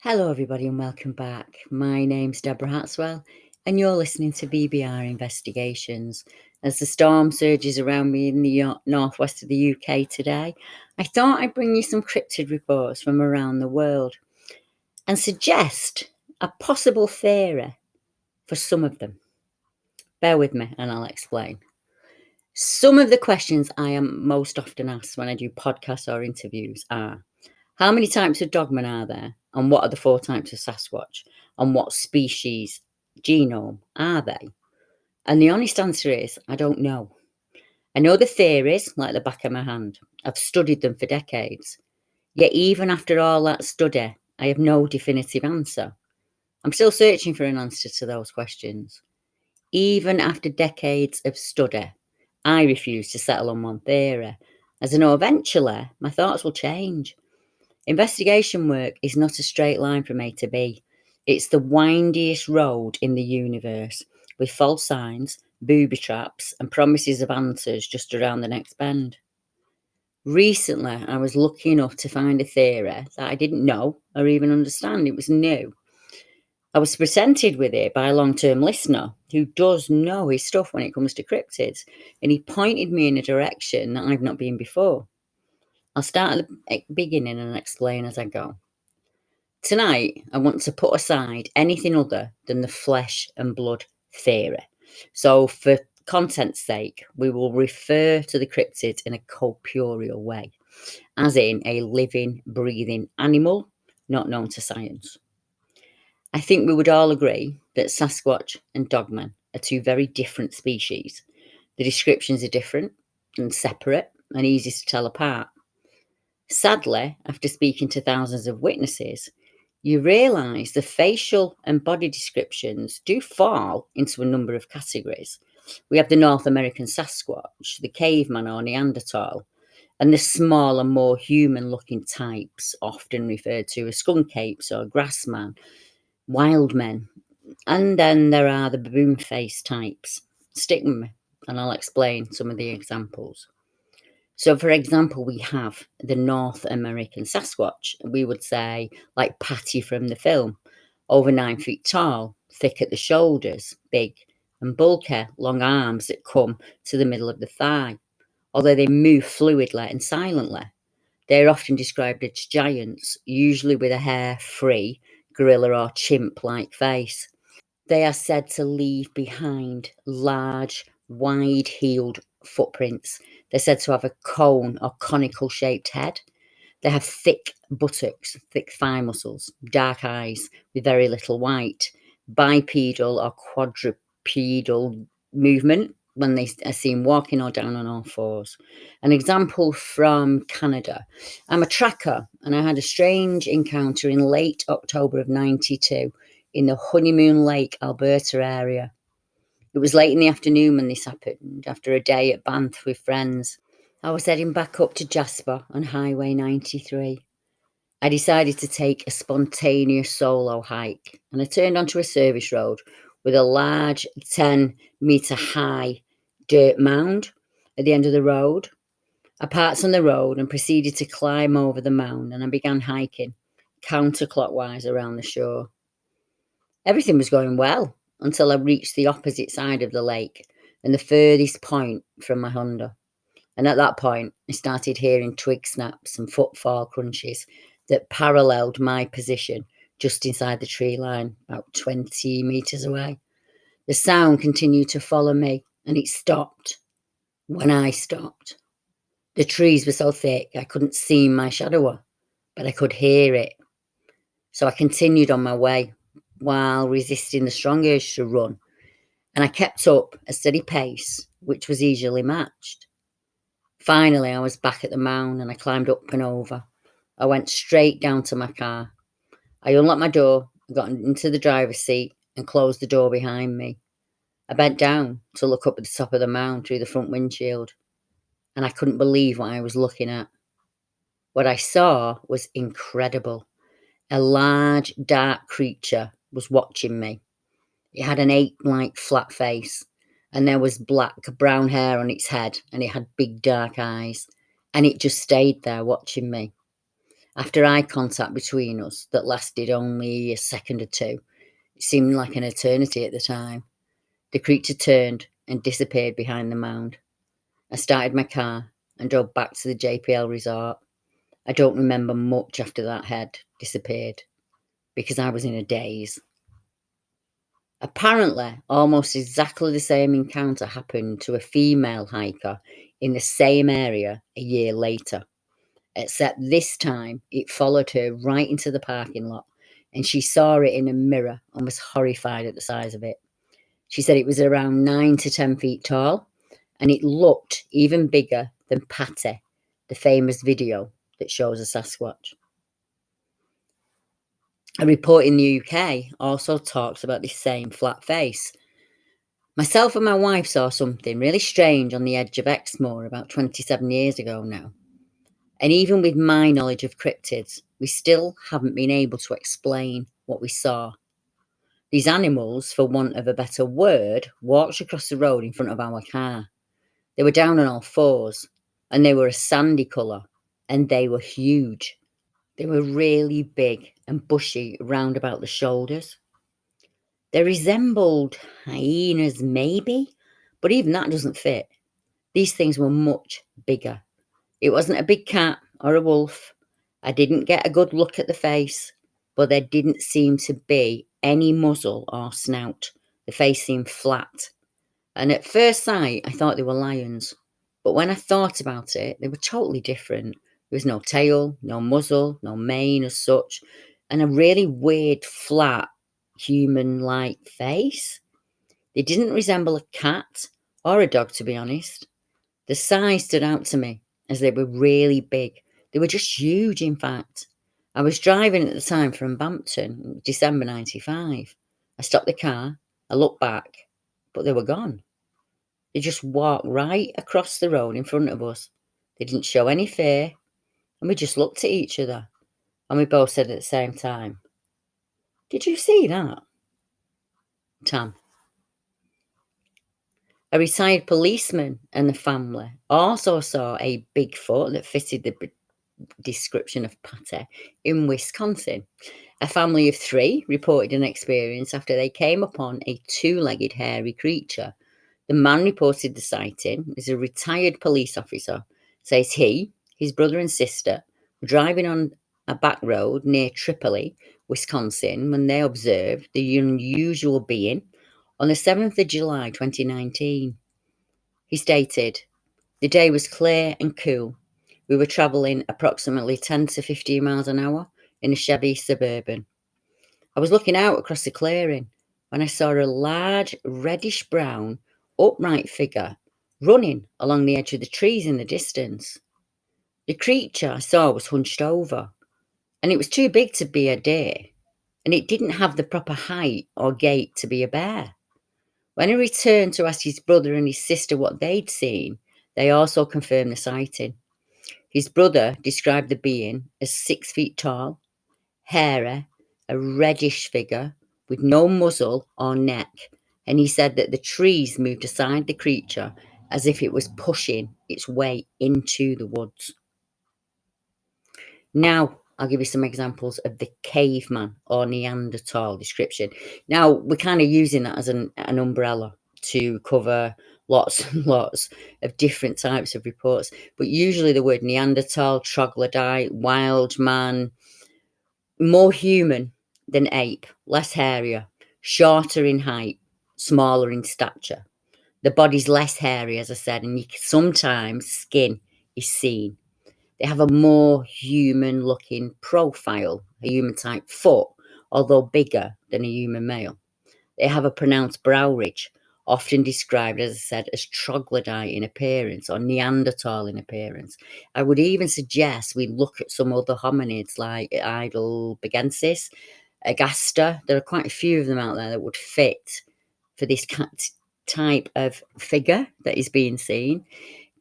Hello, everybody, and welcome back. My name's Deborah Hatswell, and you're listening to BBR Investigations. As the storm surges around me in the northwest of the UK today, I thought I'd bring you some cryptid reports from around the world and suggest a possible theory for some of them. Bear with me, and I'll explain. Some of the questions I am most often asked when I do podcasts or interviews are: how many types of Dogman are there? And what are the 4 types of Sasquatch? And what species genome are they? And the honest answer is, I don't know. I know the theories like the back of my hand. I've studied them for decades. Yet even after all that study, I have no definitive answer. I'm still searching for an answer to those questions. Even after decades of study, I refuse to settle on one theory, as I know eventually my thoughts will change. Investigation work is not a straight line from A to B. It's the windiest road in the universe, with false signs, booby traps, and promises of answers just around the next bend. Recently, I was lucky enough to find a theory that I didn't know or even understand. It was new. I was presented with it by a long-term listener who does know his stuff when it comes to cryptids, and he pointed me in a direction that I've not been before. I'll start at the beginning and explain as I go. Tonight, I want to put aside anything other than the flesh and blood theory. So, for content's sake, we will refer to the cryptids in a corporeal way, as in a living, breathing animal not known to science. I think we would all agree that Sasquatch and Dogman are 2 very different species. The descriptions are different and separate and easy to tell apart. Sadly, after speaking to thousands of witnesses, you realise the facial and body descriptions do fall into a number of categories. We have the North American Sasquatch, the caveman or Neanderthal, and the smaller, more human-looking types, often referred to as skunk apes or grassman, wild men. And then there are the baboon-faced types. Stick with me, and I'll explain some of the examples. So, for example, we have the North American Sasquatch. We would say, like Patty from the film, over 9 feet tall, thick at the shoulders, big, and bulky, long arms that come to the middle of the thigh. Although they move fluidly and silently, they are often described as giants, usually with a hair-free, gorilla or chimp-like face. They are said to leave behind large, wide-heeled footprints. They're said to have a cone or conical-shaped head. They have thick buttocks, thick thigh muscles, dark eyes with very little white, bipedal or quadrupedal movement when they are seen walking or down on all fours. An example from Canada. I'm a tracker, and I had a strange encounter in late October of 92 in the Honeymoon Lake, Alberta area. It was late in the afternoon when this happened, after a day at Banff with friends. I was heading back up to Jasper on Highway 93. I decided to take a spontaneous solo hike, and I turned onto a service road with a large 10-metre high dirt mound at the end of the road. I parked on the road and proceeded to climb over the mound, and I began hiking counterclockwise around the shore. Everything was going well until I reached the opposite side of the lake and the furthest point from my Honda. And at that point, I started hearing twig snaps and footfall crunches that paralleled my position just inside the tree line, about 20 metres away. The sound continued to follow me, and it stopped when I stopped. The trees were so thick I couldn't see my shadow, but I could hear it. So I continued on my way while resisting the strong urge to run, and I kept up a steady pace, which was easily matched. Finally, I was back at the mound, and I climbed up and over. I went straight down to my car. I unlocked my door, got into the driver's seat, and closed the door behind me. I bent down to look up at the top of the mound through the front windshield, and I couldn't believe what I was looking at. What I saw was incredible. A large, dark creature was watching me. It had an ape-like flat face, and there was black, brown hair on its head, and it had big, dark eyes, and it just stayed there watching me. After eye contact between us that lasted only a second or two, it seemed like an eternity at the time, the creature turned and disappeared behind the mound. I started my car and drove back to the JPL resort. I don't remember much after that had disappeared because I was in a daze. Apparently, almost exactly the same encounter happened to a female hiker in the same area a year later, except this time it followed her right into the parking lot and she saw it in a mirror and was horrified at the size of it. She said it was around 9 to 10 feet tall and it looked even bigger than Patty, the famous video that shows a Sasquatch. A report in the UK also talks about this same flat face. Myself and my wife saw something really strange on the edge of Exmoor about 27 years ago now. And even with my knowledge of cryptids, we still haven't been able to explain what we saw. These animals, for want of a better word, walked across the road in front of our car. They were down on all fours, and they were a sandy colour, and they were huge. They were really big and bushy round about the shoulders. They resembled hyenas, maybe, but even that doesn't fit. These things were much bigger. It wasn't a big cat or a wolf. I didn't get a good look at the face, but there didn't seem to be any muzzle or snout. The face seemed flat. And at first sight, I thought they were lions. But when I thought about it, they were totally different. There was no tail, no muzzle, no mane as such, and a really weird, flat, human-like face. They didn't resemble a cat or a dog, to be honest. The size stood out to me as they were really big. They were just huge, in fact. I was driving at the time from Bampton, December 95. I stopped the car, I looked back, but they were gone. They just walked right across the road in front of us. They didn't show any fear, and we just looked at each other, and we both said at the same time, "Did you see that?" Tam. A retired policeman and the family also saw a Bigfoot that fitted the description of Patty in Wisconsin. A family of 3 reported an experience after they came upon a 2-legged hairy creature. The man reported the sighting as a retired police officer. Says he, his brother and sister were driving on a back road near Tripoli, Wisconsin, when they observed the unusual being on the 7th of July 2019. He stated, "The day was clear and cool. We were travelling approximately 10 to 15 miles an hour in a Chevy Suburban. I was looking out across the clearing when I saw a large reddish-brown upright figure running along the edge of the trees in the distance. The creature I saw was hunched over, and it was too big to be a deer, and it didn't have the proper height or gait to be a bear. When he returned to ask his brother and his sister what they'd seen, they also confirmed the sighting. His brother described the being as 6 feet tall, hairy, a reddish figure with no muzzle or neck, and he said that the trees moved aside the creature as if it was pushing its way into the woods." Now, I'll give you some examples of the caveman or Neanderthal description. Now, we're kind of using that as an umbrella to cover lots and lots of different types of reports, but usually the word Neanderthal, troglodyte, wild man, more human than ape, less hairier, shorter in height, smaller in stature. The body's less hairy, as I said, and sometimes skin is seen. They have a more human-looking profile, a human-type foot, although bigger than a human male. They have a pronounced brow ridge, often described, as I said, as troglodyte in appearance or Neanderthal in appearance. I would even suggest we look at some other hominids like Adapis, Agaster. There are quite a few of them out there that would fit for this type of figure that is being seen.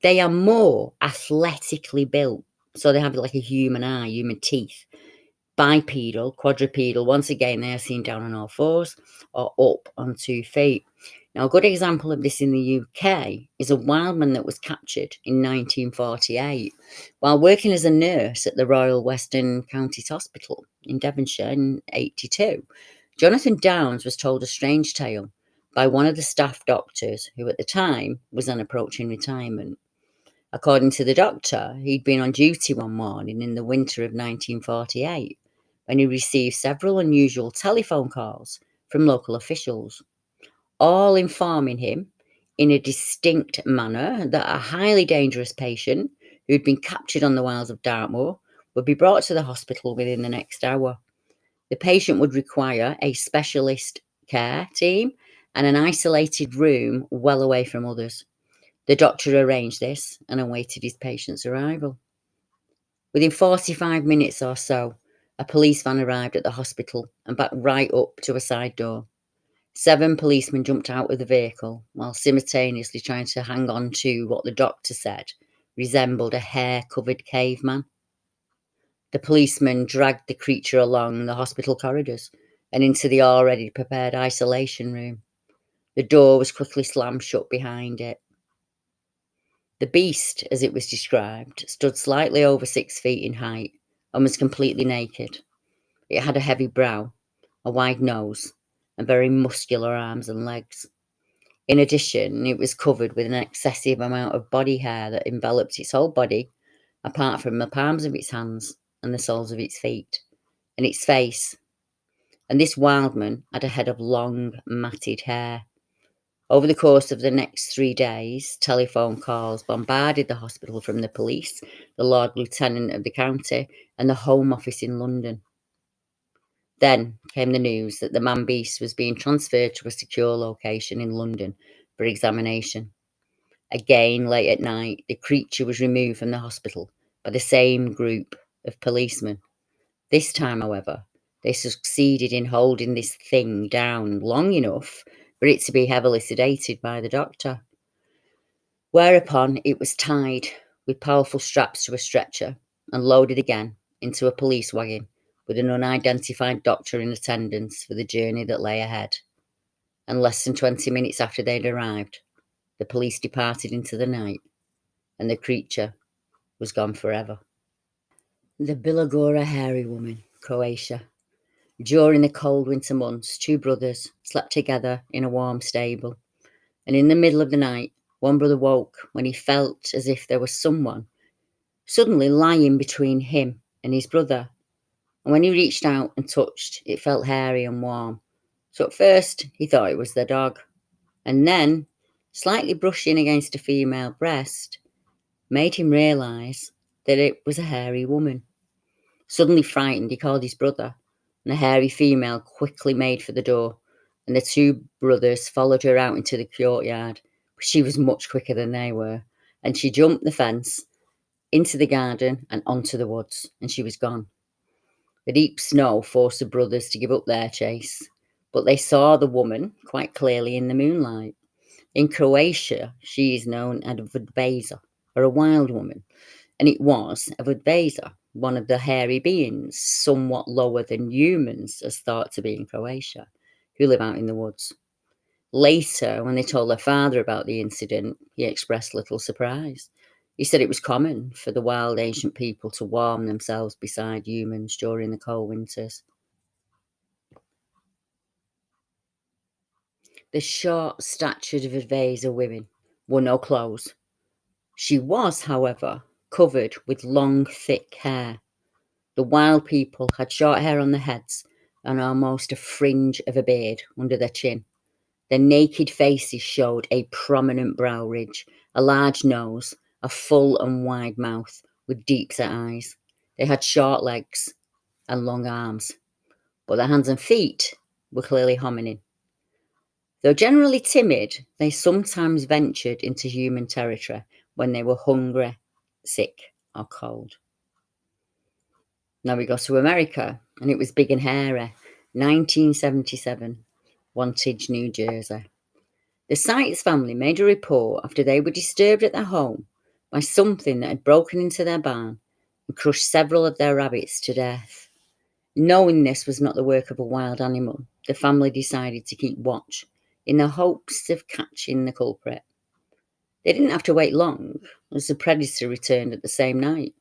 They are more athletically built, so they have like a human eye, human teeth. Bipedal, quadrupedal, once again, they are seen down on all fours or up on 2 feet. Now, a good example of this in the UK is a wildman that was captured in 1948 while working as a nurse at the Royal Western Counties Hospital in Devonshire in 82. Jonathan Downes was told a strange tale by one of the staff doctors who at the time was on approaching retirement. According to the doctor, he'd been on duty one morning in the winter of 1948 when he received several unusual telephone calls from local officials, all informing him in a distinct manner that a highly dangerous patient who'd been captured on the wilds of Dartmoor would be brought to the hospital within the next hour. The patient would require a specialist care team and an isolated room well away from others. The doctor arranged this and awaited his patient's arrival. Within 45 minutes or so, a police van arrived at the hospital and backed right up to a side door. 7 policemen jumped out of the vehicle while simultaneously trying to hang on to what the doctor said resembled a hair-covered caveman. The policemen dragged the creature along the hospital corridors and into the already prepared isolation room. The door was quickly slammed shut behind it. The beast, as it was described, stood slightly over 6 feet in height and was completely naked. It had a heavy brow, a wide nose, and very muscular arms and legs. In addition, it was covered with an excessive amount of body hair that enveloped its whole body, apart from the palms of its hands and the soles of its feet, and its face. And this wildman had a head of long, matted hair. Over the course of the next 3 days, telephone calls bombarded the hospital from the police, the Lord Lieutenant of the county, and the Home Office in London. Then came the news that the man-beast was being transferred to a secure location in London for examination. Again, late at night, the creature was removed from the hospital by the same group of policemen. This time, however, they succeeded in holding this thing down long enough for it to be heavily sedated by the doctor. Whereupon it was tied with powerful straps to a stretcher and loaded again into a police wagon with an unidentified doctor in attendance for the journey that lay ahead. And less than 20 minutes after they'd arrived, the police departed into the night, and the creature was gone forever. The Bilagora hairy woman, Croatia. During the cold winter months, 2 brothers slept together in a warm stable, and in the middle of the night, one brother woke when he felt as if there was someone suddenly lying between him and his brother. And when he reached out and touched, it felt hairy and warm. So at first, he thought it was their dog. And then, slightly brushing against a female breast, made him realise that it was a hairy woman. Suddenly frightened, he called his brother, and the hairy female quickly made for the door, and the 2 brothers followed her out into the courtyard. But she was much quicker than they were, and she jumped the fence, into the garden, and onto the woods, and she was gone. The deep snow forced the brothers to give up their chase, but they saw the woman quite clearly in the moonlight. In Croatia, she is known as a vodbeza, or a wild woman, and it was a vodbeza, one of the hairy beings, somewhat lower than humans, as thought to be in Croatia, who live out in the woods. Later, when they told their father about the incident, he expressed little surprise. He said it was common for the wild ancient people to warm themselves beside humans during the cold winters. The short-statured vodbeza women wore no clothes. She was, however, covered with long, thick hair. The wild people had short hair on their heads and almost a fringe of a beard under their chin. Their naked faces showed a prominent brow ridge, a large nose, a full and wide mouth with deep-set eyes. They had short legs and long arms, but their hands and feet were clearly hominin. Though generally timid, they sometimes ventured into human territory when they were hungry, sick, or cold. Now we go to America, and it was big and hairy. 1977, Wantage, New Jersey. The Sykes family made a report after they were disturbed at their home by something that had broken into their barn and crushed several of their rabbits to death. Knowing this was not the work of a wild animal, the family decided to keep watch in the hopes of catching the culprit. They didn't have to wait long, as the predator returned at the same night,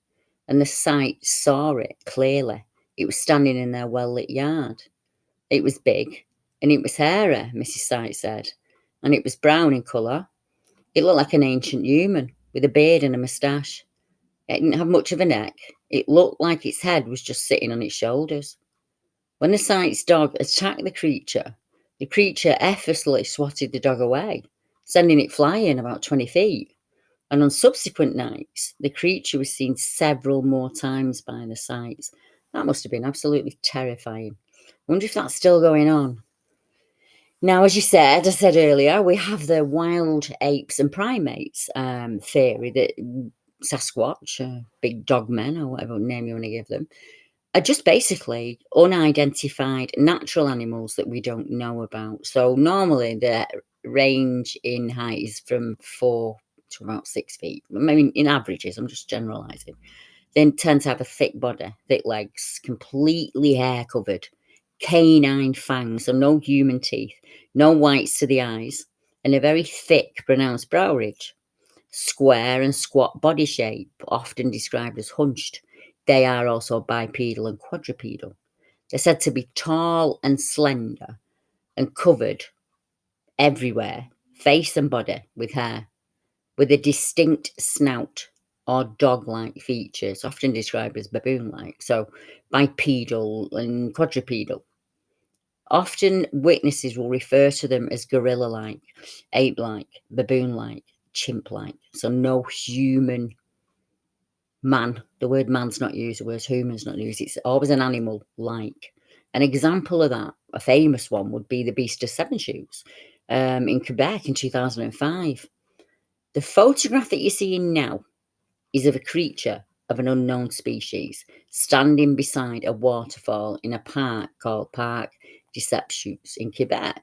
and the sight saw it clearly. It was standing in their well-lit yard. It was big, and it was hairy, Mrs. Sight said, and it was brown in colour. It looked like an ancient human, with a beard and a moustache. It didn't have much of a neck. It looked like its head was just sitting on its shoulders. When the Sight's dog attacked the creature effortlessly swatted the dog away, sending it flying about 20 feet. And on subsequent nights, the creature was seen several more times by the Sights. That must have been absolutely terrifying. I wonder if that's still going on. Now, as I said earlier, we have the wild apes and primates theory that Sasquatch, big dogmen, or whatever name you want to give them, are just basically unidentified natural animals that we don't know about. So normally their range in height is from 4 to about 6 feet. I mean, in averages, I'm just generalising. They tend to have a thick body, thick legs, completely hair covered, canine fangs, so no human teeth, no whites to the eyes, and a very thick, pronounced brow ridge. Square and squat body shape, often described as hunched. They are also bipedal and quadrupedal. They're said to be tall and slender and covered everywhere, face and body, with hair, with a distinct snout or dog-like features, often described as baboon-like, so bipedal and quadrupedal. Often witnesses will refer to them as gorilla-like, ape-like, baboon-like, chimp-like, so no human man. The word man's not used, the word human's not used. It's always an animal-like. An example of that, a famous one, would be the Beast of Seven Shoes in Quebec in 2005. The photograph that you're seeing now is of a creature of an unknown species standing beside a waterfall in a park called Parc des Shoes in Quebec.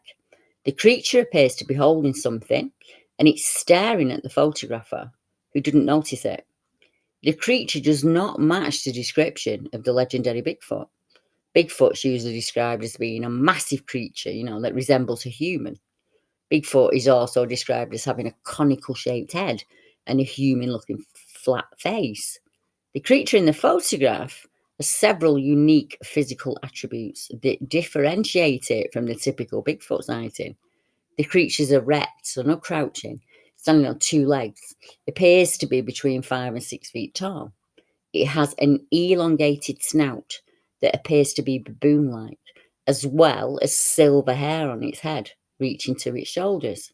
The creature appears to be holding something, and it's staring at the photographer, who didn't notice it. The creature does not match the description of the legendary Bigfoot. Bigfoot's usually described as being a massive creature, that resembles a human. Bigfoot is also described as having a conical-shaped head and a human-looking flat face. The creature in the photograph has several unique physical attributes that differentiate it from the typical Bigfoot sighting. The creature's erect, so not crouching, standing on two legs, appears to be between 5 and 6 feet tall. It has an elongated snout that appears to be baboon-like, as well as silver hair on its head, reaching to its shoulders.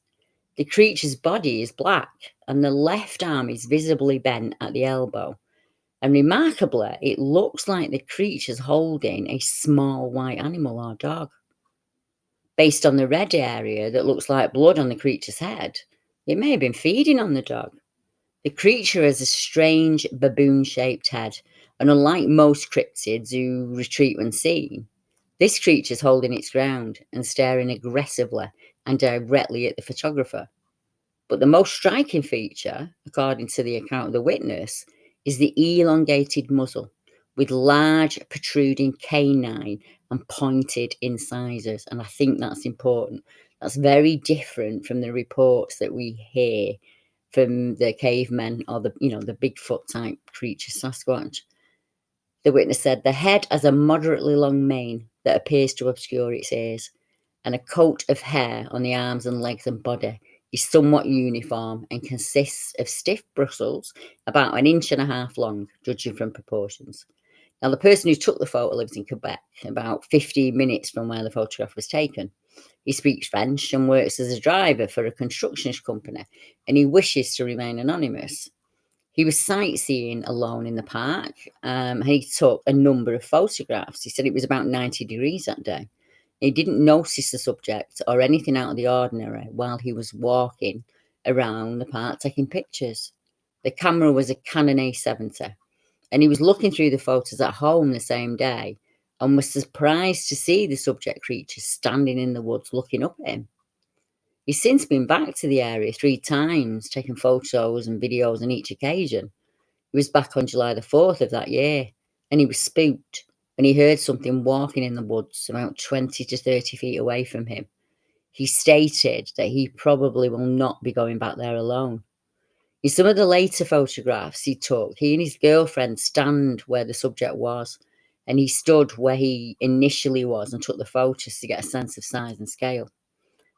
The creature's body is black, and the left arm is visibly bent at the elbow. And remarkably, it looks like the creature's holding a small white animal or dog. Based on the red area that looks like blood on the creature's head, it may have been feeding on the dog. The creature has a strange baboon-shaped head, and unlike most cryptids who retreat when seen, this creature's holding its ground and staring aggressively and directly at the photographer. But the most striking feature, according to the account of the witness, is the elongated muzzle with large protruding canine and pointed incisors. And I think that's important. That's very different from the reports that we hear from the cavemen or the Bigfoot type creature, Sasquatch. The witness said the head has a moderately long mane that appears to obscure its ears, and a coat of hair on the arms and legs and body is somewhat uniform and consists of stiff bristles about 1.5 inches long, judging from proportions. Now, the person who took the photo lives in Quebec, about 15 minutes from where the photograph was taken. He speaks French and works as a driver for a construction company, and he wishes to remain anonymous. He was sightseeing alone in the park. He took a number of photographs. He said it was about 90 degrees that day. He didn't notice the subject or anything out of the ordinary while he was walking around the park taking pictures. The camera was a Canon A70, and he was looking through the photos at home the same day and was surprised to see the subject creature standing in the woods looking up at him. He's since been back to the area 3 times, taking photos and videos on each occasion. He was back on July the 4th of that year, and he was spooked when he heard something walking in the woods about 20 to 30 feet away from him. he stated that he probably will not be going back there alone. In some of the later photographs he took, he and his girlfriend stand where the subject was, and he stood where he initially was and took the photos to get a sense of size and scale.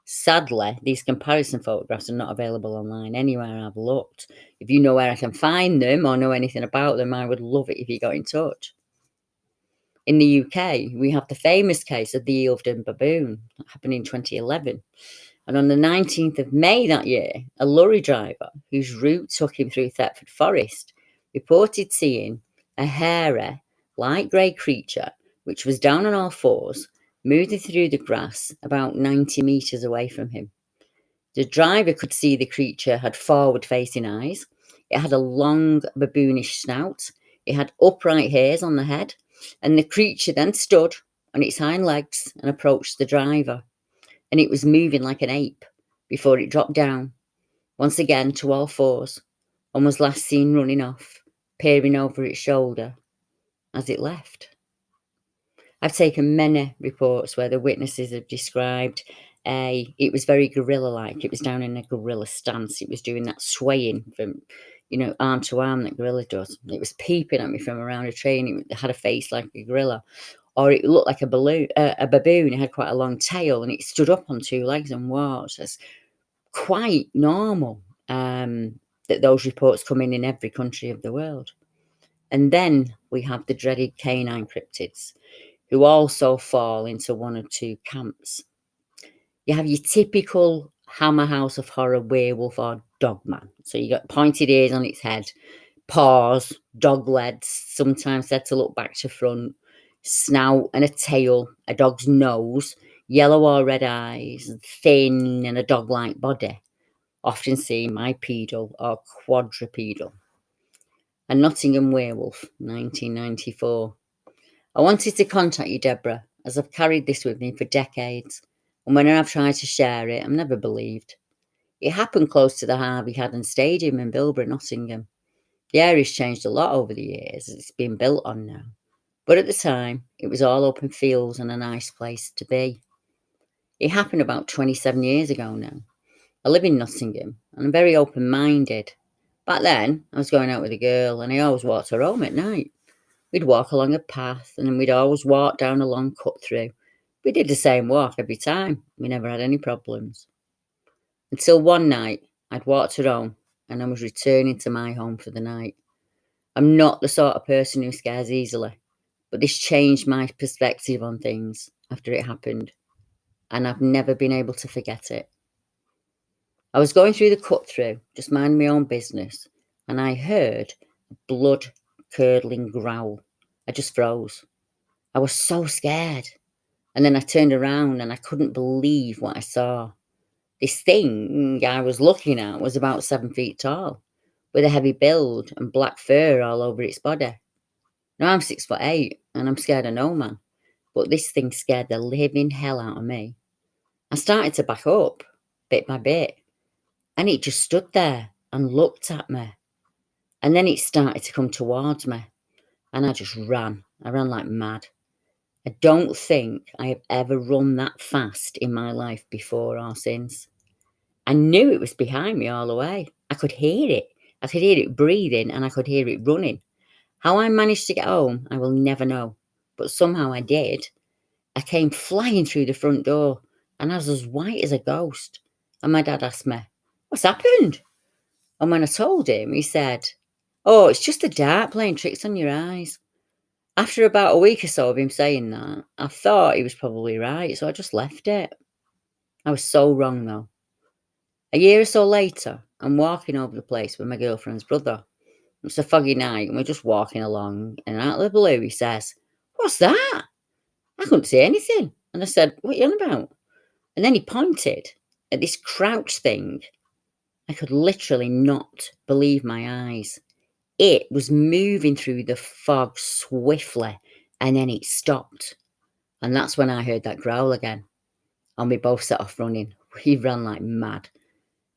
Sadly, these comparison photographs are not available online anywhere I've looked. If you know where I can find them or know anything about them, I would love it if you got in touch. In the UK, we have the famous case of the Eildon baboon that happened in 2011. And on the 19th of May that year, a lorry driver whose route took him through Thetford Forest reported seeing a hairy, light grey creature which was down on all fours, moving through the grass about 90 metres away from him. The driver could see the creature had forward-facing eyes. It had a long baboonish snout. It had upright hairs on the head. And the creature then stood on its hind legs and approached the driver. And it was moving like an ape before it dropped down, once again to all fours, and was last seen running off, peering over its shoulder as it left. I've taken many reports where the witnesses have described it was very gorilla-like. It was down in a gorilla stance. It was doing that swaying from, arm to arm that gorilla does. It was peeping at me from around a tree. It had a face like a gorilla. Or it looked like a baboon. It had quite a long tail, and it stood up on two legs and walked. It's quite normal that those reports come in every country of the world. And then we have the dreaded canine cryptids, who also fall into one of two camps. You have your typical Hammer House of Horror werewolf or dogman. So you got pointed ears on its head, paws, dog legs, sometimes said to look back to front, snout and a tail, a dog's nose, yellow or red eyes, thin and a dog-like body, often seen bipedal or quadrupedal. A Nottingham werewolf, 1994. I wanted to contact you, Deborah, as I've carried this with me for decades, and when I've tried to share it, I'm never believed. It happened close to the Harvey Haddon Stadium in Bilborough, Nottingham. The area's changed a lot over the years as it's been built on now, but at the time, it was all open fields and a nice place to be. It happened about 27 years ago now. I live in Nottingham, and I'm very open-minded. Back then, I was going out with a girl, and I always walked her home at night. We'd walk along a path, and then we'd always walk down a long cut-through. We did the same walk every time. We never had any problems. Until one night, I'd walked her home, and I was returning to my home for the night. I'm not the sort of person who scares easily, but this changed my perspective on things after it happened, and I've never been able to forget it. I was going through the cut-through, just minding my own business, and I heard a blood-curdling growl. I just froze. I was so scared. And then I turned around and I couldn't believe what I saw. This thing I was looking at was about 7 feet tall, with a heavy build and black fur all over its body. Now I'm 6'8", and I'm scared of no man, but this thing scared the living hell out of me. I started to back up, bit by bit, and it just stood there and looked at me. And then it started to come towards me, and I just ran. I ran like mad. I don't think I have ever run that fast in my life before or since. I knew it was behind me all the way. I could hear it. I could hear it breathing, and I could hear it running. How I managed to get home, I will never know. But somehow I did. I came flying through the front door, and I was as white as a ghost. And my dad asked me, "What's happened?" And when I told him, he said, "Oh, it's just the dark playing tricks on your eyes." After about a week or so of him saying that, I thought he was probably right, so I just left it. I was so wrong, though. A year or so later, I'm walking over the place with my girlfriend's brother. It's a foggy night, and we're just walking along, and out of the blue, he says, "What's that?" I couldn't see anything, and I said, "What are you on about?" And then he pointed at this crouch thing. I could literally not believe my eyes. It was moving through the fog swiftly, and then it stopped. And that's when I heard that growl again. And we both set off running. We ran like mad.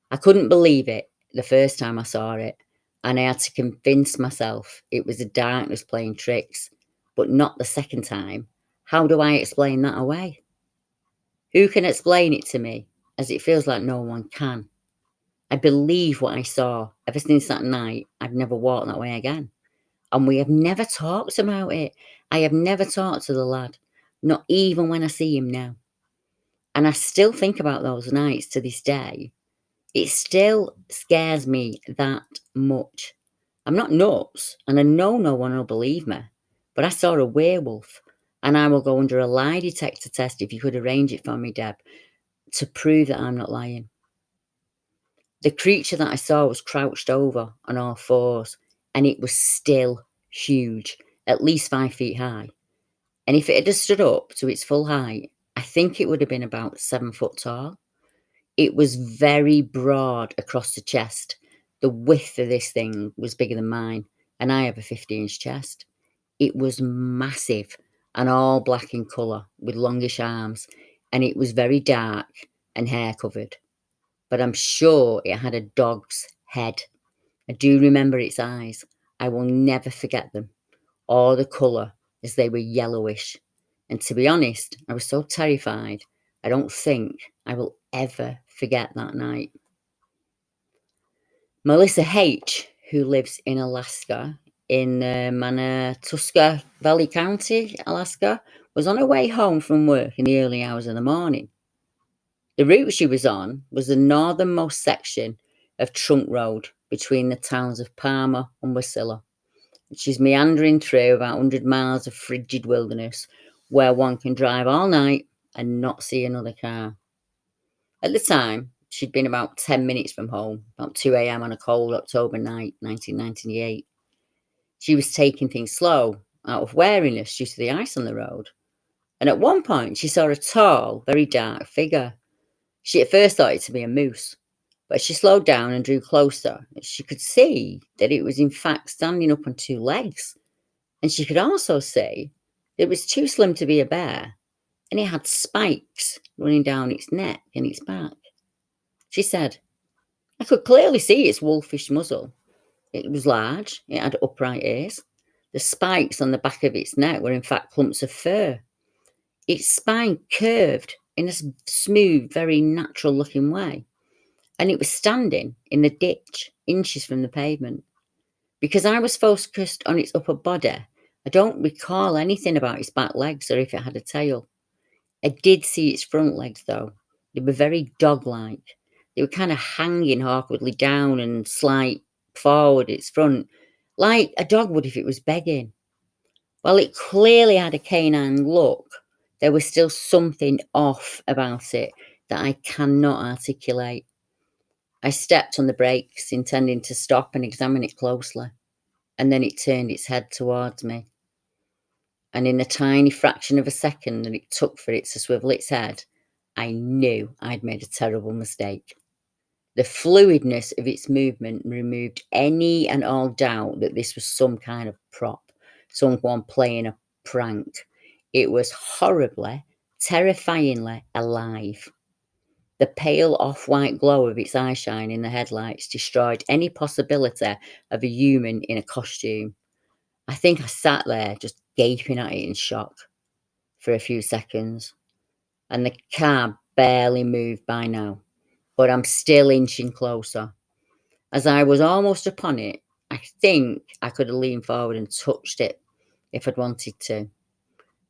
I couldn't believe it the first time I saw it, and I had to convince myself it was the darkness playing tricks, but not the second time. How do I explain that away? Who can explain it to me? as it feels like no one can. I believe what I saw. Ever since that night, I've never walked that way again. And we have never talked about it. I have never talked to the lad, not even when I see him now. And I still think about those nights to this day. It still scares me that much. I'm not nuts, and I know no one will believe me, but I saw a werewolf, and I will go under a lie detector test if you could arrange it for me, Deb, to prove that I'm not lying. The creature that I saw was crouched over on all fours, and it was still huge, at least 5 feet high. And if it had stood up to its full height, I think it would have been about 7 foot tall. It was very broad across the chest. The width of this thing was bigger than mine, and I have a 50-inch chest. It was massive and all black in colour with longish arms, and it was very dark and hair covered. But I'm sure it had a dog's head. I do remember its eyes. I will never forget them, or the colour, as they were yellowish. And to be honest, I was so terrified, I don't think I will ever forget that night. Melissa H., who lives in Alaska, in Manatuska Valley County, Alaska, was on her way home from work in the early hours of the morning. The route she was on was the northernmost section of Trunk Road between the towns of Palmer and Wasilla. She's meandering through about 100 miles of frigid wilderness where one can drive all night and not see another car. At the time, she'd been about 10 minutes from home, about 2 a.m. on a cold October night, 1998. She was taking things slow, out of wariness due to the ice on the road. And at one point, she saw a tall, very dark figure. She at first thought it to be a moose, but as she slowed down and drew closer, she could see that it was in fact standing up on 2 legs. And she could also see that it was too slim to be a bear, and it had spikes running down its neck and its back. She said, I could clearly see its wolfish muzzle. It was large, it had upright ears. The spikes on the back of its neck were in fact clumps of fur. Its spine curved in a smooth, very natural looking way. And it was standing in the ditch, inches from the pavement. Because I was focused on its upper body, I don't recall anything about its back legs or if it had a tail. I did see its front legs though. They were very dog-like. They were kind of hanging awkwardly down and slight forward its front, like a dog would if it was begging. While it clearly had a canine look, there was still something off about it that I cannot articulate. I stepped on the brakes, intending to stop and examine it closely, and then it turned its head towards me. And in the tiny fraction of a second that it took for it to swivel its head, I knew I'd made a terrible mistake. The fluidness of its movement removed any and all doubt that this was some kind of prop, someone playing a prank. It was horribly, terrifyingly alive. The pale off-white glow of its eyeshine in the headlights destroyed any possibility of a human in a costume. I think I sat there just gaping at it in shock for a few seconds, and the car barely moved by now, but I'm still inching closer. As I was almost upon it, I think I could have leaned forward and touched it if I'd wanted to.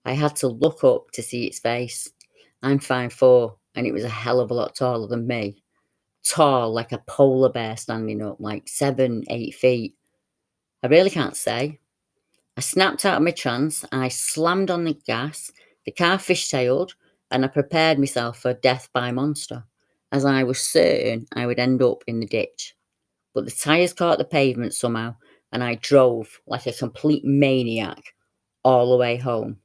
I had to look up to see its face. I'm 5'4", and it was a hell of a lot taller than me. Tall, like a polar bear standing up, like 7, 8 feet. I really can't say. I snapped out of my trance, I slammed on the gas, the car fishtailed, and I prepared myself for death by monster, as I was certain I would end up in the ditch. But the tyres caught the pavement somehow, and I drove like a complete maniac all the way home,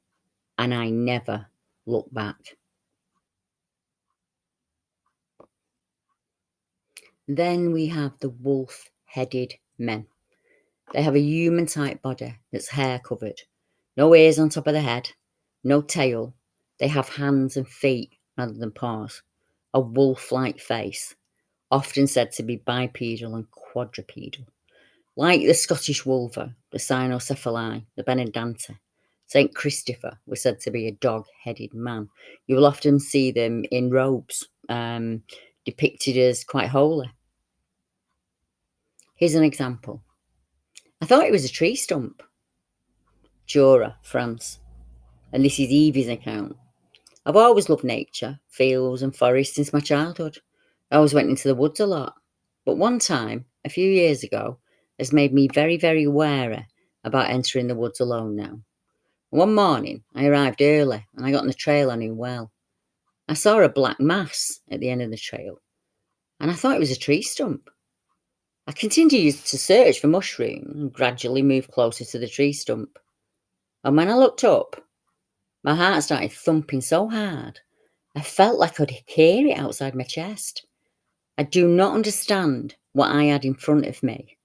and I never looked back. Then we have the wolf-headed men. They have a human-type body that's hair-covered, no ears on top of the head, no tail. They have hands and feet rather than paws, a wolf-like face, often said to be bipedal and quadrupedal. Like the Scottish wolver, the cynocephali, the Benedante, St. Christopher was said to be a dog-headed man. You will often see them in robes depicted as quite holy. Here's an example. I thought it was a tree stump. Jura, France. And this is Evie's account. I've always loved nature, fields and forests since my childhood. I always went into the woods a lot. But one time, a few years ago, has made me very, very wary about entering the woods alone now. One morning, I arrived early and I got on the trail I knew well. I saw a black mass at the end of the trail and I thought it was a tree stump. I continued to search for mushrooms and gradually moved closer to the tree stump. And when I looked up, my heart started thumping so hard, I felt like I could hear it outside my chest. I do not understand what I had in front of me,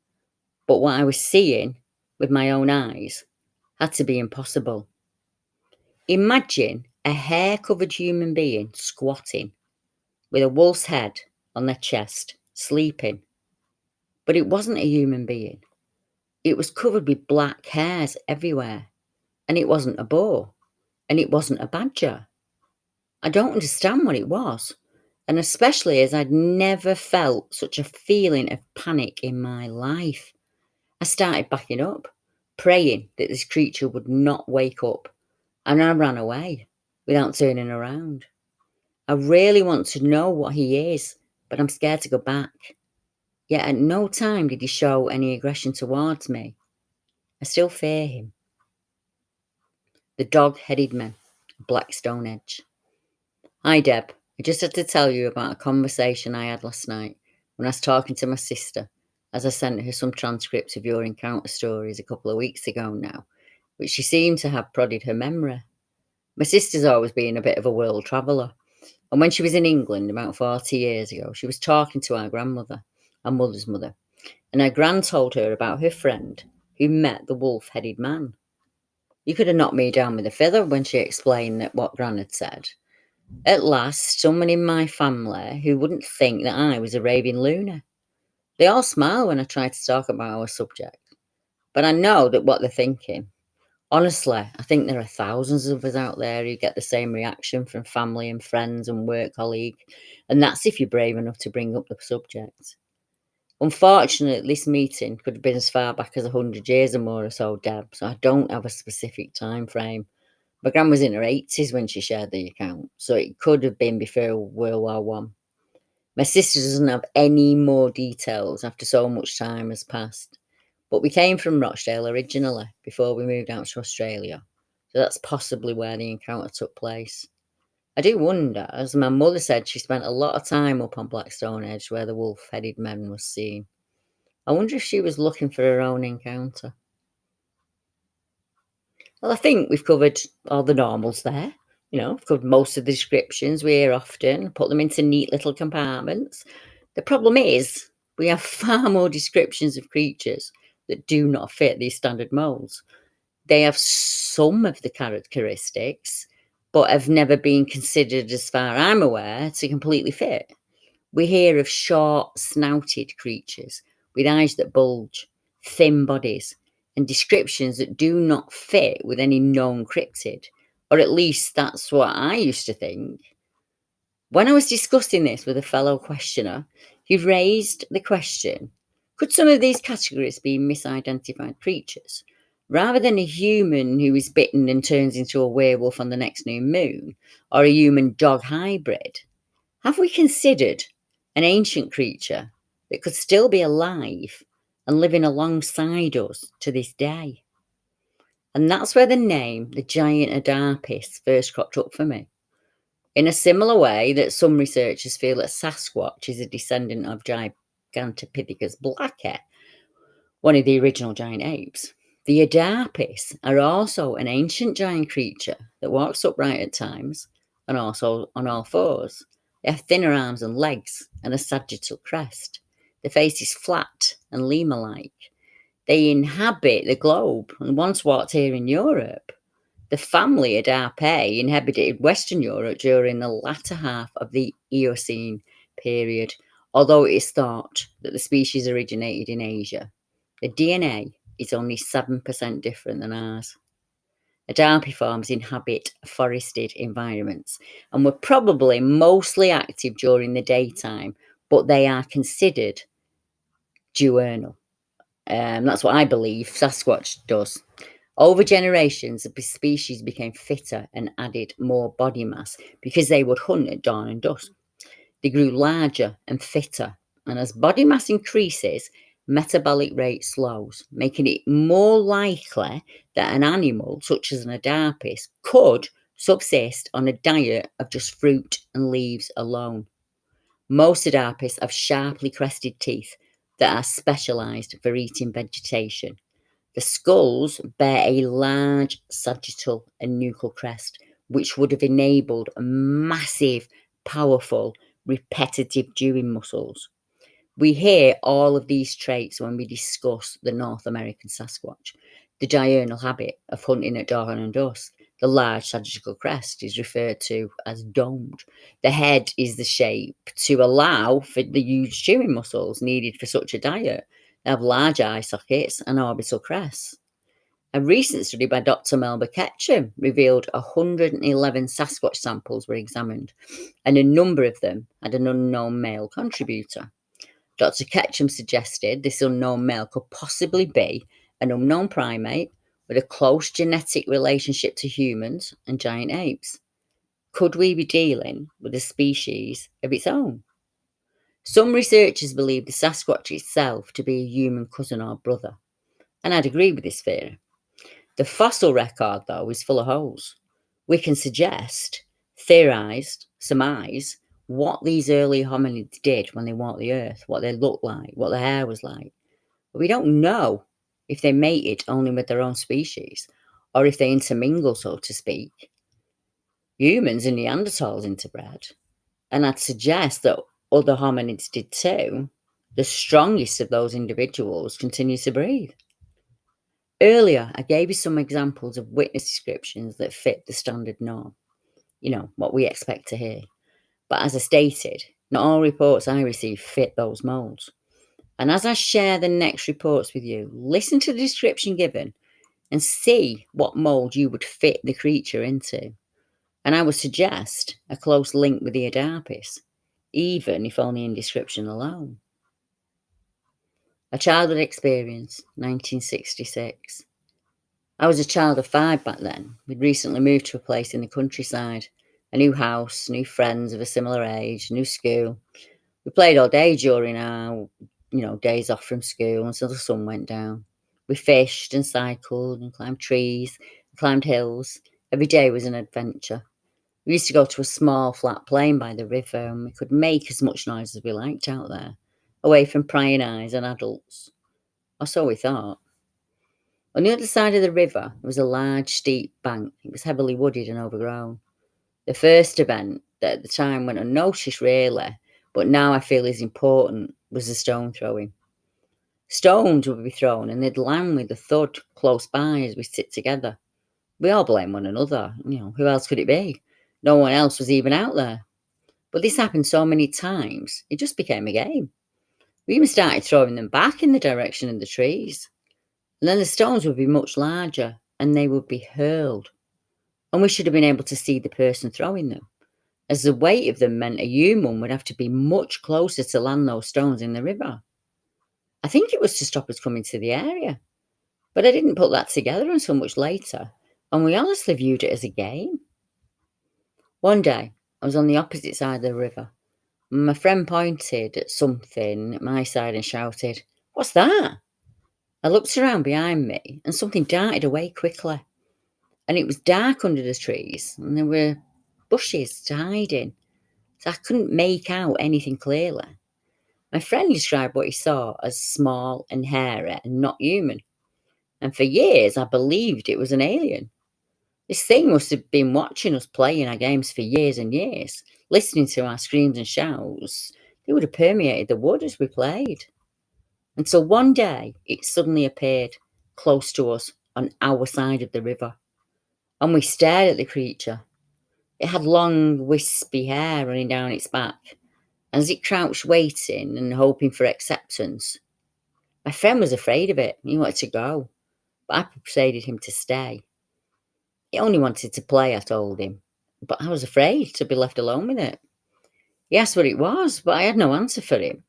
but what I was seeing with my own eyes had to be impossible. Imagine a hair-covered human being squatting with a wolf's head on their chest, sleeping. But it wasn't a human being. It was covered with black hairs everywhere. And it wasn't a boar. And it wasn't a badger. I don't understand what it was. And especially as I'd never felt such a feeling of panic in my life. I started backing up, praying that this creature would not wake up. And I ran away without turning around. I really want to know what he is, but I'm scared to go back. Yet at no time did he show any aggression towards me. I still fear him. The dog-headed man, Black Stonehenge. Hi Deb, I just had to tell you about a conversation I had last night when I was talking to my sister, as I sent her some transcripts of your encounter stories a couple of weeks ago now, which she seemed to have prodded her memory. My sister's always been a bit of a world traveller, and when she was in England about 40 years ago, she was talking to our grandmother, our mother's mother, and her gran told her about her friend who met the wolf-headed man. You could have knocked me down with a feather when she explained that what gran had said. At last, someone in my family who wouldn't think that I was a raving lunatic. They all smile when I try to talk about our subject, but I know that what they're thinking. Honestly, I think there are thousands of us out there who get the same reaction from family and friends and work colleagues, and that's if you're brave enough to bring up the subject. Unfortunately, this meeting could have been as far back as 100 years or more or so, Deb, so I don't have a specific time frame. My gran was in her 80s when she shared the account, so it could have been before World War One. My sister doesn't have any more details after so much time has passed. But we came from Rochdale originally before we moved out to Australia, so that's possibly where the encounter took place. I do wonder, as my mother said she spent a lot of time up on Black Stonehenge where the wolf-headed man was seen. I wonder if she was looking for her own encounter. Well, I think we've covered all the normals there. We've covered most of the descriptions we hear often, put them into neat little compartments. The problem is we have far more descriptions of creatures that do not fit these standard molds. They have some of the characteristics, but have never been considered, as far I'm aware, to completely fit. We hear of short, snouted creatures with eyes that bulge, thin bodies, and descriptions that do not fit with any known cryptid, or at least that's what I used to think. When I was discussing this with a fellow questioner, he raised the question, could some of these categories be misidentified creatures? Rather than a human who is bitten and turns into a werewolf on the next new moon, or a human-dog hybrid, have we considered an ancient creature that could still be alive and living alongside us to this day? And that's where the name, the giant Adapis, first cropped up for me. In a similar way that some researchers feel that Sasquatch is a descendant of Gigantopithecus blacka, one of the original giant apes. The Adapis are also an ancient giant creature that walks upright at times and also on all fours. They have thinner arms and legs and a sagittal crest. The face is flat and lemur-like. They inhabit the globe and once walked here in Europe. The family Adapis inhabited Western Europe during the latter half of the Eocene period, although it is thought that the species originated in Asia. The DNA is only 7% different than ours. Adapis forms inhabit forested environments and were probably mostly active during the daytime, but they are considered diurnal. That's what I believe Sasquatch does. Over generations, the species became fitter and added more body mass because they would hunt at dawn and dusk. They grew larger and fitter, and as body mass increases, metabolic rate slows, making it more likely that an animal, such as an Adapis, could subsist on a diet of just fruit and leaves alone. Most Adapis have sharply crested teeth that are specialised for eating vegetation. The skulls bear a large sagittal and nuchal crest, which would have enabled massive, powerful, repetitive chewing muscles. We hear all of these traits when we discuss the North American Sasquatch. The diurnal habit of hunting at dawn and dusk. The large sagittal crest is referred to as domed. The head is the shape to allow for the huge chewing muscles needed for such a diet. They have large eye sockets and orbital crests. A recent study by Dr. Melba Ketchum revealed 111 Sasquatch samples were examined, and a number of them had an unknown male contributor. Dr. Ketchum suggested this unknown male could possibly be an unknown primate with a close genetic relationship to humans and giant apes. Could we be dealing with a species of its own? Some researchers believe the Sasquatch itself to be a human cousin or brother, and I'd agree with this theory. The fossil record, though, is full of holes. We can suggest, theorise, surmise what these early hominids did when they walked the earth, what they looked like, what their hair was like. But we don't know if they mated only with their own species or if they intermingle, so to speak. Humans and Neanderthals interbred, and I'd suggest that other hominids did too. The strongest of those individuals continue to breathe. Earlier, I gave you some examples of witness descriptions that fit the standard norm, what we expect to hear. But as I stated, not all reports I receive fit those molds. And as I share the next reports with you, listen to the description given and see what mold you would fit the creature into. And I would suggest a close link with the Adapis, even if only in description alone. A childhood experience, 1966. I was a child of 5 back then. We'd recently moved to a place in the countryside, a new house, new friends of a similar age, new school. We played all day during our, days off from school until the sun went down. We fished and cycled and climbed trees and climbed hills. Every day was an adventure. We used to go to a small flat plain by the river, and we could make as much noise as we liked out there, away from prying eyes and adults. Or so we thought. On the other side of the river was a large, steep bank. It was heavily wooded and overgrown. The first event that at the time went unnoticed, really, but now I feel is important, was the stone throwing. Stones would be thrown and they'd land with a thud close by as we sit together. We all blame one another. Who else could it be? No one else was even out there. But this happened so many times, it just became a game. We even started throwing them back in the direction of the trees. And then the stones would be much larger and they would be hurled. And we should have been able to see the person throwing them, as the weight of them meant a human would have to be much closer to land those stones in the river. I think it was to stop us coming to the area, but I didn't put that together until much later, and we honestly viewed it as a game. One day, I was on the opposite side of the river, and my friend pointed at something at my side and shouted, "What's that?" I looked around behind me and something darted away quickly. And it was dark under the trees and there were bushes to hide in. So I couldn't make out anything clearly. My friend described what he saw as small and hairy and not human. And for years I believed it was an alien. This thing must have been watching us playing our games for years and years, listening to our screams and shouts. It would have permeated the wood as we played. Until one day it suddenly appeared close to us on our side of the river, and we stared at the creature. It had long, wispy hair running down its back, and as it crouched waiting and hoping for acceptance, my friend was afraid of it. He wanted to go, but I persuaded him to stay. It only wanted to play, I told him, but I was afraid to be left alone with it. He asked what it was, but I had no answer for him.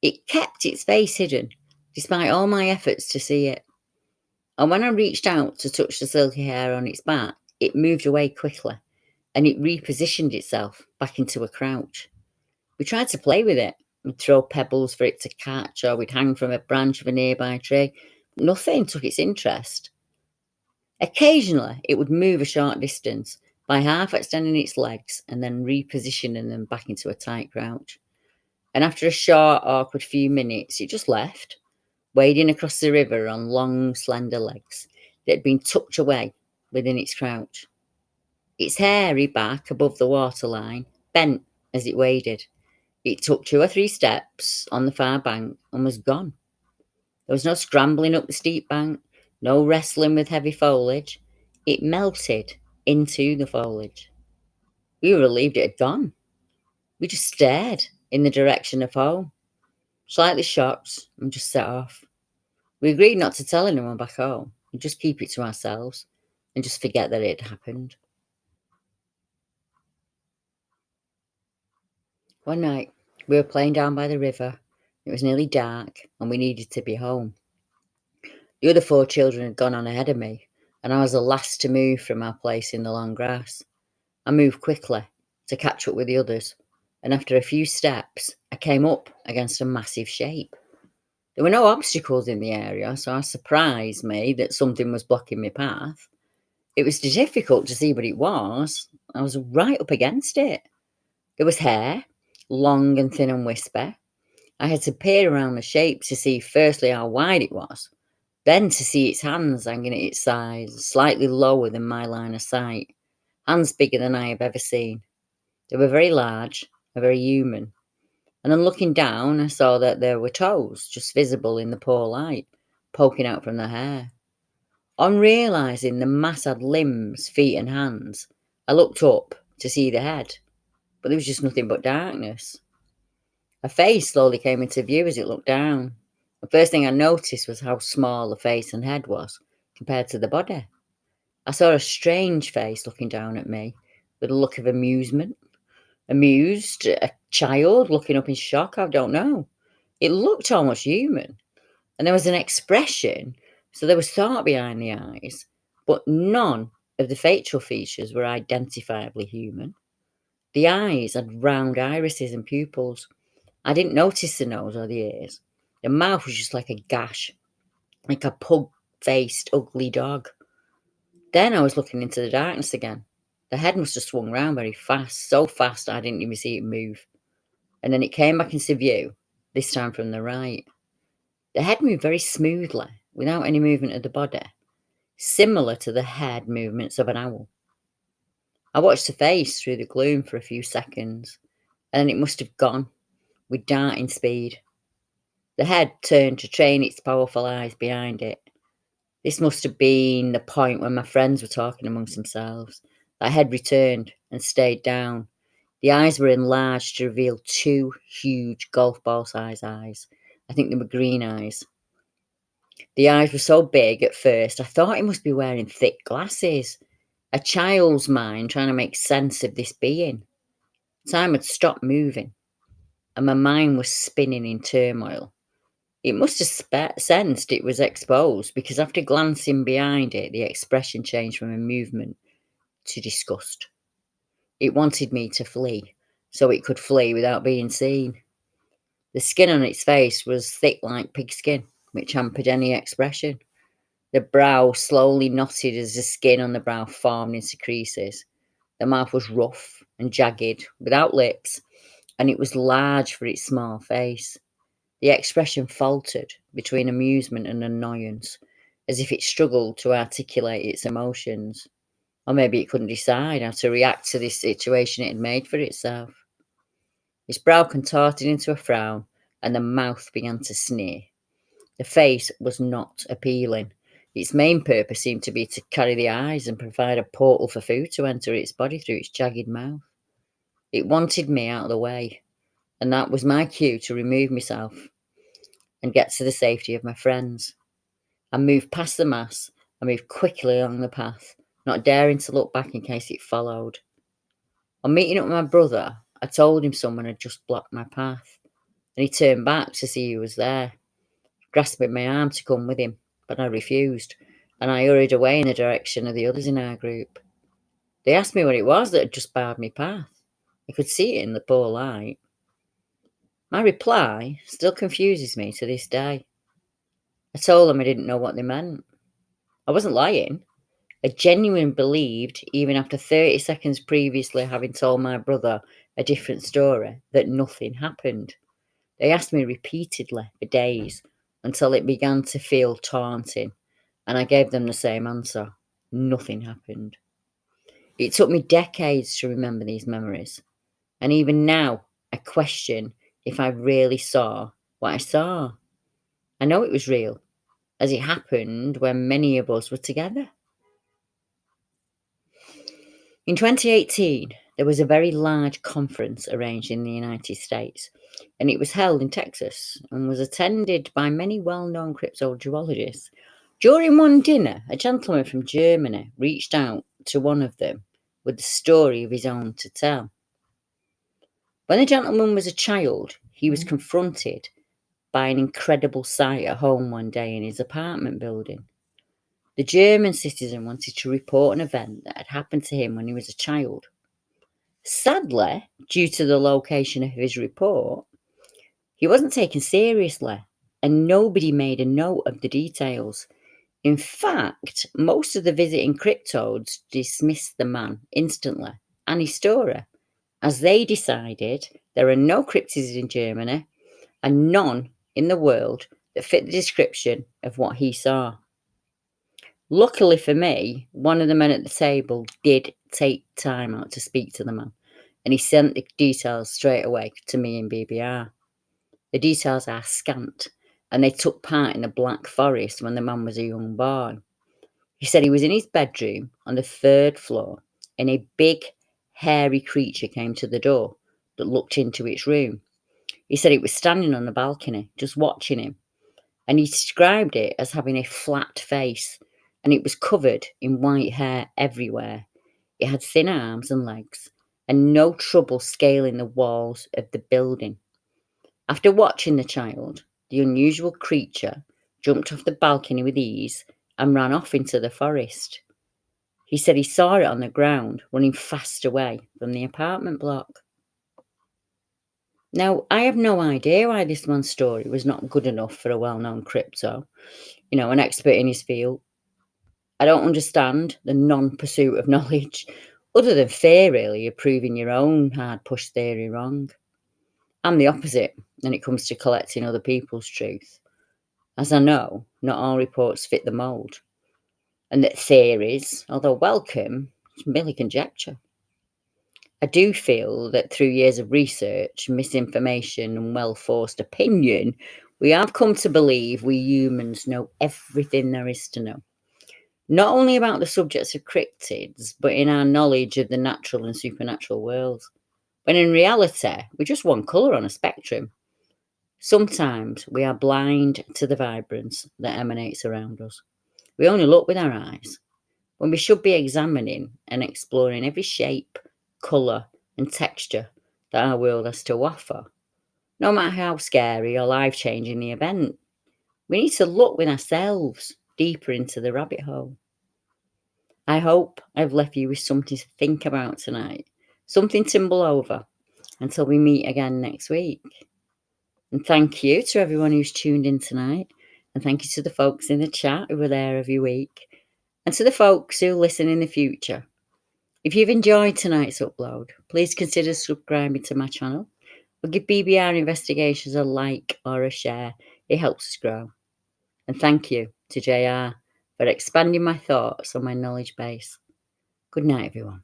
It kept its face hidden, despite all my efforts to see it. And when I reached out to touch the silky hair on its back, it moved away quickly, and it repositioned itself back into a crouch. We tried to play with it. We'd throw pebbles for it to catch, or we'd hang from a branch of a nearby tree. Nothing took its interest. Occasionally, it would move a short distance by half extending its legs and then repositioning them back into a tight crouch. And after a short, awkward few minutes, it just left, wading across the river on long, slender legs that had been tucked away within its crouch. Its hairy back above the waterline bent as it waded. It took 2 or 3 steps on the far bank and was gone. There was no scrambling up the steep bank, no wrestling with heavy foliage. It melted into the foliage. We were relieved it had gone. We just stared in the direction of home, slightly shocked, and just set off. We agreed not to tell anyone back home and just keep it to ourselves and just forget that it had happened. One night, we were playing down by the river. It was nearly dark and we needed to be home. The other 4 children had gone on ahead of me, and I was the last to move from our place in the long grass. I moved quickly to catch up with the others, and after a few steps, I came up against a massive shape. There were no obstacles in the area, so it surprised me that something was blocking my path. It was difficult to see what it was. I was right up against it. There was hair, long and thin and wispy. I had to peer around the shape to see firstly how wide it was, then to see its hands hanging at its sides, slightly lower than my line of sight, hands bigger than I have ever seen. They were very large, and very human. And on looking down, I saw that there were toes just visible in the poor light, poking out from the hair. On realising the mass had limbs, feet and hands, I looked up to see the head, but there was just nothing but darkness. A face slowly came into view as it looked down. The first thing I noticed was how small the face and head was compared to the body. I saw a strange face looking down at me with a look of amusement. Amused, a child looking up in shock, I don't know. It looked almost human, and there was an expression, so there was thought behind the eyes, but none of the facial features were identifiably human. The eyes had round irises and pupils. I didn't notice the nose or the ears. The mouth was just like a gash, like a pug-faced, ugly dog. Then I was looking into the darkness again. The head must have swung round very fast, so fast I didn't even see it move. And then it came back into view, this time from the right. The head moved very smoothly, without any movement of the body, similar to the head movements of an owl. I watched the face through the gloom for a few seconds, and then it must have gone, with darting speed. The head turned to train its powerful eyes behind it. This must have been the point when my friends were talking amongst themselves. That head returned and stayed down. The eyes were enlarged to reveal 2 huge golf ball size eyes. I think they were green eyes. The eyes were so big at first, I thought he must be wearing thick glasses. A child's mind trying to make sense of this being. Time had stopped moving, and my mind was spinning in turmoil. It must have sensed it was exposed, because after glancing behind it, the expression changed from amusement to disgust. It wanted me to flee, so it could flee without being seen. The skin on its face was thick like pig skin, which hampered any expression. The brow slowly knotted as the skin on the brow formed into creases. The mouth was rough and jagged, without lips, and it was large for its small face. The expression faltered between amusement and annoyance, as if it struggled to articulate its emotions. Or maybe it couldn't decide how to react to this situation it had made for itself. Its brow contorted into a frown, and the mouth began to sneer. The face was not appealing. Its main purpose seemed to be to carry the eyes and provide a portal for food to enter its body through its jagged mouth. It wanted me out of the way, and that was my cue to remove myself and get to the safety of my friends. I moved past the mass. I moved quickly along the path, not daring to look back in case it followed. On meeting up with my brother, I told him someone had just blocked my path, and he turned back to see who was there, grasping my arm to come with him, but I refused, and I hurried away in the direction of the others in our group. They asked me what it was that had just barred my path. I could see it in the poor light. My reply still confuses me to this day. I told them I didn't know what they meant. I wasn't lying. I genuinely believed, even after 30 seconds previously having told my brother a different story, that nothing happened. They asked me repeatedly for days until it began to feel taunting, and I gave them the same answer. Nothing happened. It took me decades to remember these memories, and even now I question if I really saw what I saw. I know it was real, as it happened when many of us were together. In 2018, there was a very large conference arranged in the United States, and it was held in Texas and was attended by many well-known cryptozoologists. During one dinner, a gentleman from Germany reached out to one of them with the story of his own to tell. When the gentleman was a child, he was confronted by an incredible sight at home one day in his apartment building. The German citizen wanted to report an event that had happened to him when he was a child. Sadly, due to the location of his report, he wasn't taken seriously, and nobody made a note of the details. In fact, most of the visiting cryptodes dismissed the man instantly and his story, as they decided there are no cryptids in Germany and none in the world that fit the description of what he saw. Luckily for me, one of the men at the table did take time out to speak to the man, and he sent the details straight away to me and BBR. The details are scant, and they took part in the Black Forest when the man was a young boy. He said he was in his bedroom on the 3rd floor, and a big, hairy creature came to the door that looked into its room. He said it was standing on the balcony, just watching him, and he described it as having a flat face, and it was covered in white hair everywhere. It had thin arms and legs, and no trouble scaling the walls of the building. After watching the child, the unusual creature jumped off the balcony with ease and ran off into the forest. He said he saw it on the ground, running fast away from the apartment block. Now, I have no idea why this man's story was not good enough for a well-known crypto, an expert in his field. I don't understand the non-pursuit of knowledge, other than fear, really, of proving your own hard-push theory wrong. I'm the opposite when it comes to collecting other people's truth, as I know not all reports fit the mould, and that theories, although welcome, is merely conjecture. I do feel that through years of research, misinformation, and well-forced opinion, we have come to believe we humans know everything there is to know. Not only about the subjects of cryptids, but in our knowledge of the natural and supernatural worlds, when in reality, we're just one colour on a spectrum. Sometimes we are blind to the vibrance that emanates around us. We only look with our eyes, when we should be examining and exploring every shape, colour and texture that our world has to offer. No matter how scary or life-changing the event, we need to look with ourselves deeper into the rabbit hole. I hope I've left you with something to think about tonight, something to mull over until we meet again next week. And thank you to everyone who's tuned in tonight, and thank you to the folks in the chat who are there every week, and to the folks who listen in the future. If you've enjoyed tonight's upload, please consider subscribing to my channel or give BBR Investigations a like or a share. It helps us grow. And thank you to JR for expanding my thoughts on my knowledge base. Good night, everyone.